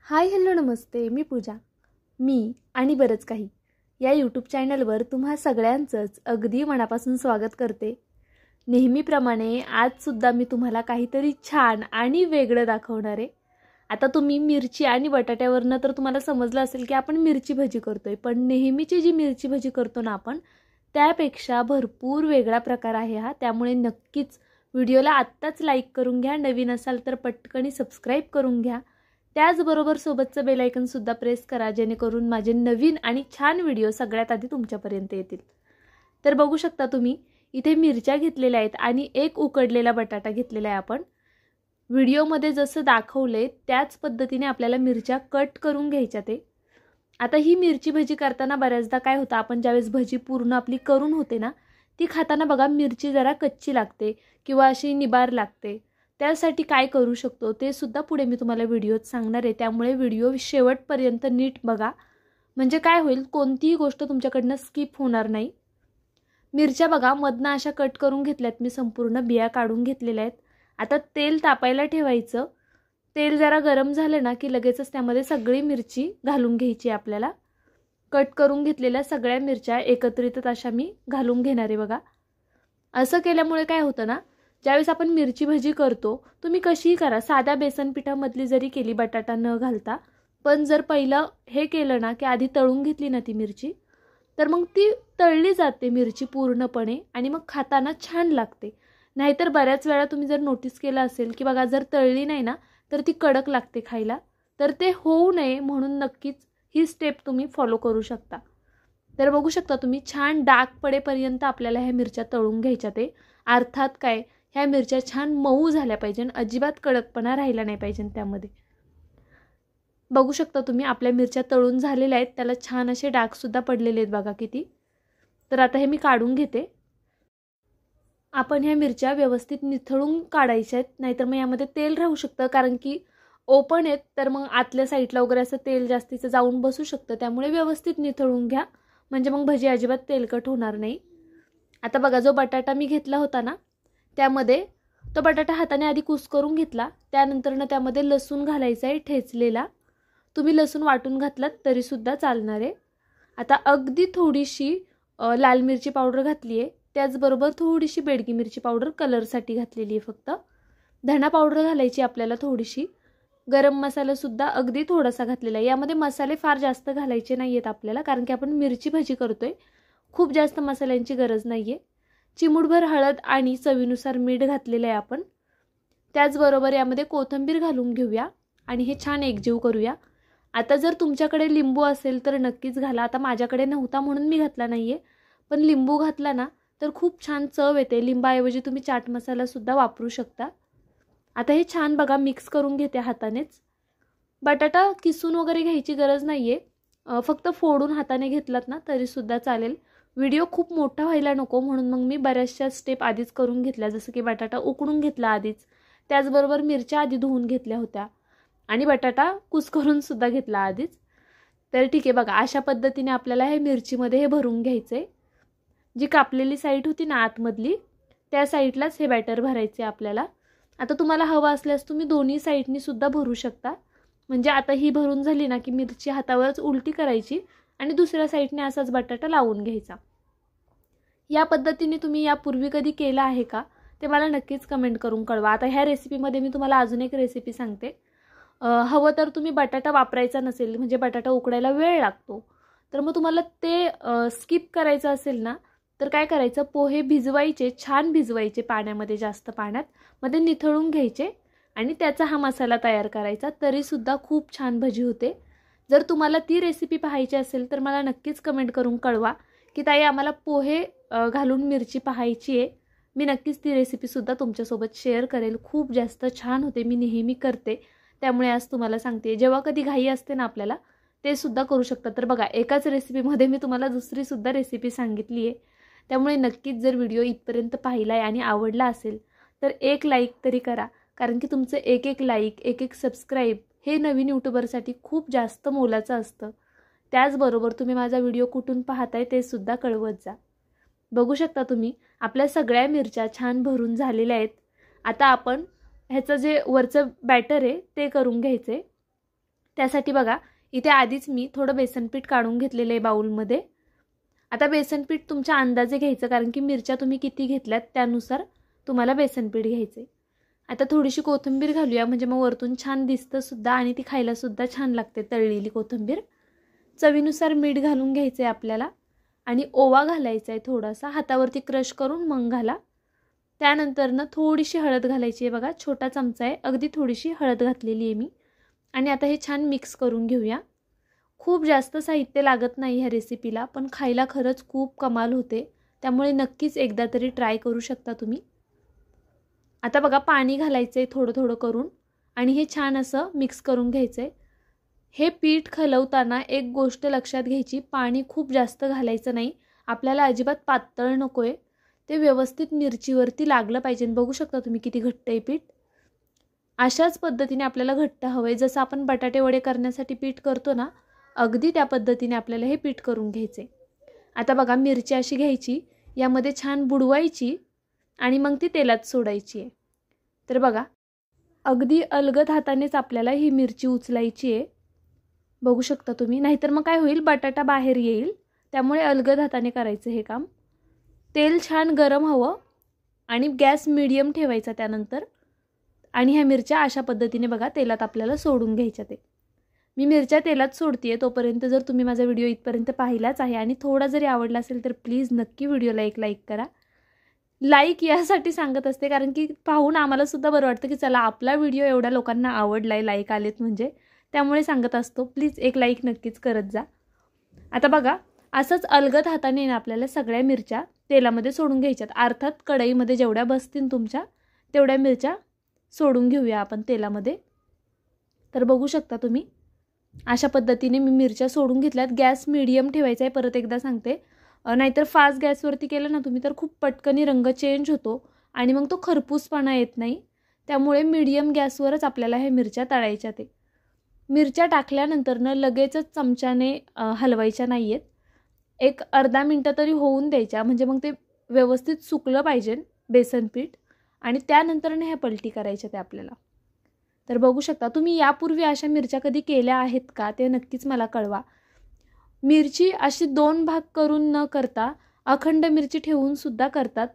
Hi hello नमस्ते, मी पूजा. मी आणि बरंच काही या यूट्यूब चॅनलवर तुम्हा सगळ्यांचंच अगदी मनापासून स्वागत करते. नेहमीप्रमाणे आजसुद्धा मी तुम्हाला काहीतरी छान आणि वेगळं दाखवणार आहे. आता तुम्ही मिरची आणि बटाट्यावरनं तर तुम्हाला समजलं असेल की आपण मिरची भजी करतोय, पण नेहमीची जी मिरची भजी करतो ना आपण, त्यापेक्षा भरपूर वेगळा प्रकार आहे हा. त्यामुळे नक्कीच व्हिडिओला आत्ताच लाईक करून घ्या, नवीन असाल तर पटकन सबस्क्राईब करून घ्या. त्याचबरोबर सोबतचं बेल आयकॉनसुद्धा प्रेस करा, जेणेकरून माझे नवीन आणि छान व्हिडिओ सगळ्यात आधी तुमच्यापर्यंत येतील. तर बघू शकता तुम्ही इथे मिरच्या घेतलेल्या आहेत आणि एक उकडलेला बटाटा घेतलेला आहे. आपण व्हिडिओमध्ये जसं दाखवले त्याच पद्धतीने आपल्याला मिरच्या कट करून घ्यायच्या. ते आता ही मिरची भजी करताना बऱ्याचदा काय होतं, आपण ज्यावेळेस भजी पूर्ण आपली करून होते ना, ती खाताना बघा मिरची जरा कच्ची लागते किंवा अशी निबार लागते. त्यासाठी काय करू शकतो ते सुद्धा पुढे मी तुम्हाला व्हिडिओत सांगणार आहे. त्यामुळे व्हिडिओ शेवटपर्यंत नीट बघा, म्हणजे काय होईल, कोणतीही गोष्ट तुमच्याकडनं स्किप होणार नाही. मिरच्या बघा मधनं अशा कट करून घेतल्यात मी, संपूर्ण बिया काढून घेतलेल्या आहेत. आता तेल तापायला ठेवायचं. तेल जरा गरम झालं ना की लगेचच त्यामध्ये सगळी मिरची घालून घ्यायची. आपल्याला कट करून घेतलेल्या सगळ्या मिरच्या एकत्रितच अशा मी घालून घेणार आहे. बघा असं केल्यामुळे काय होतं ना, ज्यावेळेस आपण मिरची भजी करतो, तुम्ही कशीही करा, साध्या बेसन पिठामधली जरी केली बटाटा न घालता, पण जर पहिलं हे केलं ना की आधी तळून घेतली ना ती मिरची, तर मग ती तळली जाते मिरची पूर्णपणे आणि मग खाताना छान लागते. नाहीतर बऱ्याच वेळा तुम्ही जर नोटीस केलं असेल की बघा, जर तळली नाही ना तर ती कडक लागते खायला. तर ते होऊ नये म्हणून नक्कीच ही स्टेप तुम्ही फॉलो करू शकता. तर बघू शकता तुम्ही, छान डाग पडेपर्यंत आपल्याला ह्या मिरच्या तळून घ्यायच्या. ते अर्थात काय, ह्या मिरच्या छान मऊ झाल्या पाहिजे, अजिबात कडकपणा राहिला नाही पाहिजे त्यामध्ये. बघू शकता तुम्ही आपल्या मिरच्या तळून झालेल्या आहेत, त्याला छान असे डागसुद्धा पडलेले आहेत बघा किती. तर आता हे मी काढून घेते. आपण ह्या मिरच्या व्यवस्थित निथळून काढायच्या आहेत, नाहीतर मग यामध्ये तेल राहू शकतं, कारण की ओपन आहेत तर मग आतल्या साईडला वगैरे असं तेल जास्तीचं जाऊन बसू शकतं. त्यामुळे व्यवस्थित निथळून घ्या, म्हणजे मग भजी अजिबात तेलकट होणार नाही. आता बघा, जो बटाटा मी घेतला होता ना, त्यामध्ये तो बटाटा हाताने आधी कुस्करून घेतला. त्यानंतर त्यामध्ये लसूण घालायचा आहे ठेचलेला. तुम्ही लसूण वाटून घातलात तरीसुद्धा चालणार आहे. आता अगदी थोडीशी लाल मिरची पावडर घातली आहे, त्याचबरोबर थोडीशी बेडगी मिरची पावडर कलरसाठी घातलेली आहे. फक्त धणा पावडर घालायची आपल्याला थोडीशी. गरम मसालासुद्धा अगदी थोडासा घातलेला आहे. यामध्ये मसाले फार जास्त घालायचे नाही आहेत आपल्याला, कारण की आपण मिरची भाजी करतोय, खूप जास्त मसाल्यांची गरज नाही आहे. चिमूटभर हळद आणि चवीनुसार मीठ घातलेलं आहे आपण. त्याचबरोबर यामध्ये कोथिंबीर घालून घेऊया आणि हे छान एकजीव करूया. आता जर तुमच्याकडे लिंबू असेल तर नक्कीच घाला. आता माझ्याकडे नव्हता म्हणून मी घातला नाही आहे, पण लिंबू घातला ना तर खूप छान चव येते. लिंबाऐवजी तुम्ही चाट मसालासुद्धा वापरू शकता. आता हे छान बघा मिक्स करून घेते हातानेच. बटाटा किसून वगैरे घ्यायची गरज नाही आहे, फक्त फोडून हाताने घेतलात ना तरीसुद्धा चालेल. व्हिडिओ खूप मोठा व्हायला नको म्हणून मग मी बऱ्याचशा स्टेप आधीच करून घेतल्या, जसं की बटाटा उकडून घेतला आधीच, त्याचबरोबर मिरच्या आधी धुवून घेतल्या होत्या आणि बटाटा कुस्करून सुद्धा घेतला आधीच. तर ठीक आहे बघा, अशा पद्धतीने आपल्याला हे मिरचीमध्ये हे भरून घ्यायचं आहे. जी कापलेली साईड होती ना आतमधली, त्या साईडलाच हे बॅटर भरायचे आपल्याला. आता तुम्हाला हवं असल्यास तुम्ही दोन्ही साईडनी सुद्धा भरू शकता. म्हणजे आता ही भरून झाली ना की मिरची हातावरच उलटी करायची आणि दुसऱ्या साईडने असाच बटाटा लावून घ्यायचा. या पद्धतीने तुम्ही यापूर्वी कधी केला आहे का ते मला नक्कीच कमेंट करून कळवा. आता ह्या रेसिपीमध्ये मी तुम्हाला अजून एक रेसिपी सांगते. हवं तर तुम्ही बटाटा वापरायचा नसेल, म्हणजे बटाटा उकडायला वेळ लागतो, तर मग तुम्हाला ते स्किप करायचं असेल ना, तर काय करायचं, पोहे भिजवायचे, छान भिजवायचे पाण्यामध्ये, जास्त पाण्यात मध्ये निथळून घ्यायचे आणि त्याचा हा मसाला तयार करायचा. तरीसुद्धा खूप छान भजी होते. जर तुम्हाला ती रेसिपी पाहायची असेल तर मला नक्कीच कमेंट करून कळवा की ताई आम्हाला पोहे घालून मिरची पाहायची आहे. मी नक्कीच ती रेसिपीसुद्धा तुमच्यासोबत शेअर करेल. खूप जास्त छान होते, मी नेहमी करते, त्यामुळे आज तुम्हाला सांगते. जेव्हा कधी घाई असते ना आपल्याला, ते सुद्धा करू शकता. तर बघा, एकाच रेसिपीमध्ये मी तुम्हाला दुसरीसुद्धा रेसिपी सांगितली आहे. त्यामुळे नक्कीच जर व्हिडिओ इथपर्यंत पाहिला आहे आणि आवडला असेल तर एक लाईक तरी करा, कारण की तुमचं एक एक लाईक, एक एक सबस्क्राईब हे नवीन यूट्यूबरसाठी खूप जास्त मोलाचं असतं. त्याचबरोबर तुम्ही माझा व्हिडिओ कुठून पाहताय ते सुद्धा कळवत जा. बघू शकता तुम्ही आपल्या सगळ्या मिरच्या छान भरून झालेल्या आहेत. आता आपण ह्याचं जे वरचं बॅटर आहे ते करून घ्यायचं आहे. त्यासाठी बघा इथे आधीच मी थोडं बेसनपीठ काढून घेतलेलं आहे बाउलमध्ये। आता बेसनपीठ तुमच्या अंदाजे घ्यायचं, कारण की मिरच्या तुम्ही किती घेतल्यात त्यानुसार तुम्हाला बेसनपीठ घ्यायचे। आता थोडीशी कोथिंबीर घालूया, म्हणजे मग वरतून छान दिसतं सुद्धा आणि ती खायला सुद्धा छान लागते तळलेली कोथिंबीर। चवीनुसार मीठ घालून घ्यायचं आहे आपल्याला आणि ओवा घालायचा आहे थोडासा, हातावरती क्रश करून मग घाला। त्यानंतर थोडीशी हळद घालायची आहे बघा, छोटा चमचा आहे, अगदी थोडीशी हळद घातलेली आहे मी। आणि आता हे छान मिक्स करून घेऊया। खूप जास्त साहित्य लागत नाही ह्या रेसिपीला, पण खायला खरंच खूप कमाल होते, त्यामुळे नक्कीच एकदा तरी ट्राय करू शकता तुम्ही। आता बघा पाणी घालायचं आहे थोडं थोडं करून आणि हे छान असं मिक्स करून घ्यायचं आहे। हे पीठ खलवताना एक गोष्ट लक्षात घ्यायची, पाणी खूप जास्त घालायचं नाही, आपल्याला अजिबात पातळ नको आहे, ते व्यवस्थित मिरचीवरती लागलं पाहिजे। बघू शकता तुम्ही किती घट्ट आहे पीठ। अशाच पद्धतीने आपल्याला घट्ट हवं आहे, जसं आपण बटाटे वडे करण्यासाठी पीठ करतो ना, अगदी त्या पद्धतीने आपल्याला हे पीठ करून घ्यायचे। आता बघा मिरची अशी घ्यायची, यामध्ये छान बुडवायची आणि मग ती तेलात सोडायची आहे। तर बघा अगदी अलगद हातानेच आपल्याला ही मिरची उचलायची आहे, बघू शकता तुम्ही, नाहीतर मग काय होईल बटाटा बाहेर येईल, त्यामुळे अलगद हाताने करायचं हे काम। तेल छान गरम हवं आणि गॅस मीडियम ठेवायचा त्यानंतर, आणि ह्या मिरच्या अशा पद्धतीने बघा तेलात आपल्याला सोडून घ्यायच्या। ते मी मिरच्या तेलात सोडतीये, तोपर्यंत जर तुम्ही माझा व्हिडिओ इथपर्यंत पाहिलाच आहे आणि थोडा जरी आवडला असेल तर प्लीज नक्की व्हिडिओला एक लाईक करा। लाईक यासाठी सांगत असते कारण की पाहून आम्हाला सुद्धा बरं वाटतं की चला आपला व्हिडिओ एवढ्या लोकांना आवडलाय, लाईक आलेत म्हणजे, त्यामुळे सांगत असतो प्लीज एक लाईक नक्कीच करत जा। आता बघा असंच अलगद हाताने आपल्याला सगळ्या मिरच्या तेलामध्ये सोडून घ्यायच्यात। अर्थात कढईमध्ये जेवढ्या बसतील तुमच्या तेवढ्या मिरच्या सोडून घेऊया आपण तेलामध्ये। तर बघू शकता तुम्ही अशा पद्धतीने मी मिरच्या सोडून घेतल्यात। गॅस मीडियम ठेवायचा आहे, परत एकदा सांगते, नाहीतर फास्ट गॅसवरती केलं ना तुम्ही तर खूप पटकन रंग चेंज होतो आणि मग तो खरपूसपणा येत नाही, त्यामुळे मीडियम गॅसवरच आपल्याला हे मिरच्या तळायच्या। ते मिरच्या टाकल्यानंतर लगेचच चमच्याने हलवायच्या नाही आहेत, एक अर्धा मिनटं तरी होऊन द्यायच्या, म्हणजे मग ते व्यवस्थित सुकलं पाहिजे बेसन पीठ, आणि त्यानंतर ह्या पलटी करायच्या ते आपल्याला। तर बघू शकता तुम्ही यापूर्वी अशा मिरच्या कधी केल्या आहेत का ते नक्कीच मला कळवा। मिरची अशी दोन भाग करून न करता अखंड मिरची ठेवून सुद्धा करतात,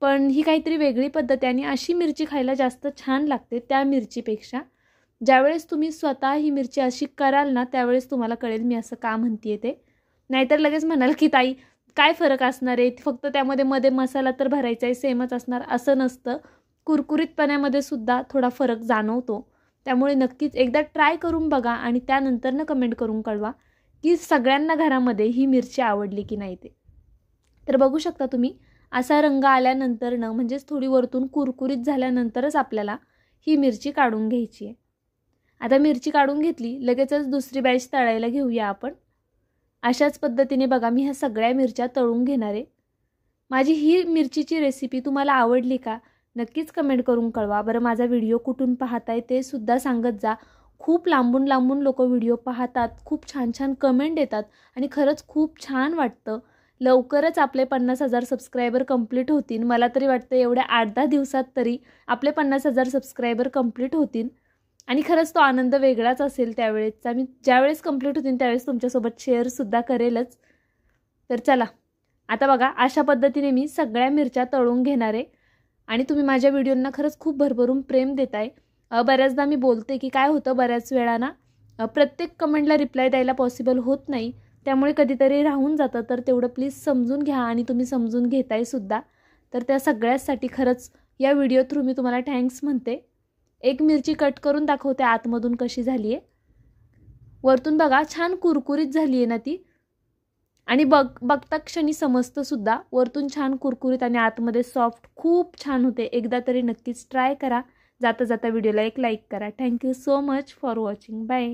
पण ही काहीतरी वेगळी पद्धत आहे आणि अशी मिरची खायला जास्त छान लागते त्या मिरचीपेक्षा। ज्यावेळेस तुम्ही स्वतः ही मिरची अशी कराल ना त्यावेळेस तुम्हाला कळेल मी असं का म्हणतेय ते, नाहीतर लगेच म्हणाल की ताई काय फरक असणार आहे, फक्त त्यामध्ये मध्ये मसाला तर भरायचा आहे सेमच असणार, असं नसतं। कुरकुरीतपणामध्ये सुद्धा थोडा फरक जाणवतो, त्यामुळे नक्कीच एकदा ट्राय करून बघा आणि त्यानंतर कमेंट करून कळवा की सगळ्यांना घरामध्ये ही मिरची आवडली की नाही ते। तर बघू शकता तुम्ही असा रंग आल्यानंतर म्हणजेच थोडी वरतून कुरकुरीत झाल्यानंतरच आपल्याला ही मिरची काढून घ्यायची आहे। आता मिरची काढून घेतली, लगेचच दुसरी बॅच तळायला घेऊया आपण। अशाच पद्धतीने बघा मी ह्या सगळ्या मिरच्या तळून घेणार आहे। माझी ही मिरचीची रेसिपी तुम्हाला आवडली का नक्कीच कमेंट करून कळवा। बरं माझा व्हिडिओ कुठून पाहताय ते सुद्धा सांगत जा, खूप लांबून लांबून लोक व्हिडिओ पाहतात, खूप छान छान कमेंट येतात आणि खरंच खूप छान वाटतं। लवकरच आपले 50,000 सबस्क्रायबर कंप्लीट होतील, मला तरी वाटतं एवढ्या 8-10 दिवसात तरी आपले 50,000 सबस्क्रायबर कंप्लीट होतील आणि खरंच तो आनंद वेगळाच असेल त्यावेळेसचा। मी ज्यावेळेस कंप्लीट होतील त्यावेळेस तुमच्यासोबत शेअरसुद्धा करेलच। तर चला आता बघा अशा पद्धतीने मी सगळ्या मिरच्या तळून घेणार आहे आणि तुम्ही माझ्या व्हिडिओंना खरंच खूप भरभरून प्रेम देताय। बऱ्याचदा मी बोलते की काय होतं बऱ्याच वेळा ना प्रत्येक कमेंटला रिप्लाय द्यायला पॉसिबल होत नाही, त्यामुळे कधीतरी राहून जातं, तर तेवढं प्लीज समजून घ्या आणि तुम्ही समजून घेताय सुद्धा। तर त्या सगळ्यासाठी खरंच या व्हिडिओ थ्रू मी तुम्हाला थँक्स म्हणते। एक मिरची कट करून दाखवते आतमधून कशी झाली आहे, वरतून बघा छान कुरकुरीत झाली आहे ना ती, आणि बघता क्षणी समजतं सुद्धा वरतून छान कुरकुरीत आणि आतमध्ये सॉफ्ट, खूप छान होते। एकदा तरी नक्कीच ट्राय करा। जाता जाता व्हिडिओला एक लाईक करा। Thank you so much for watching, bye.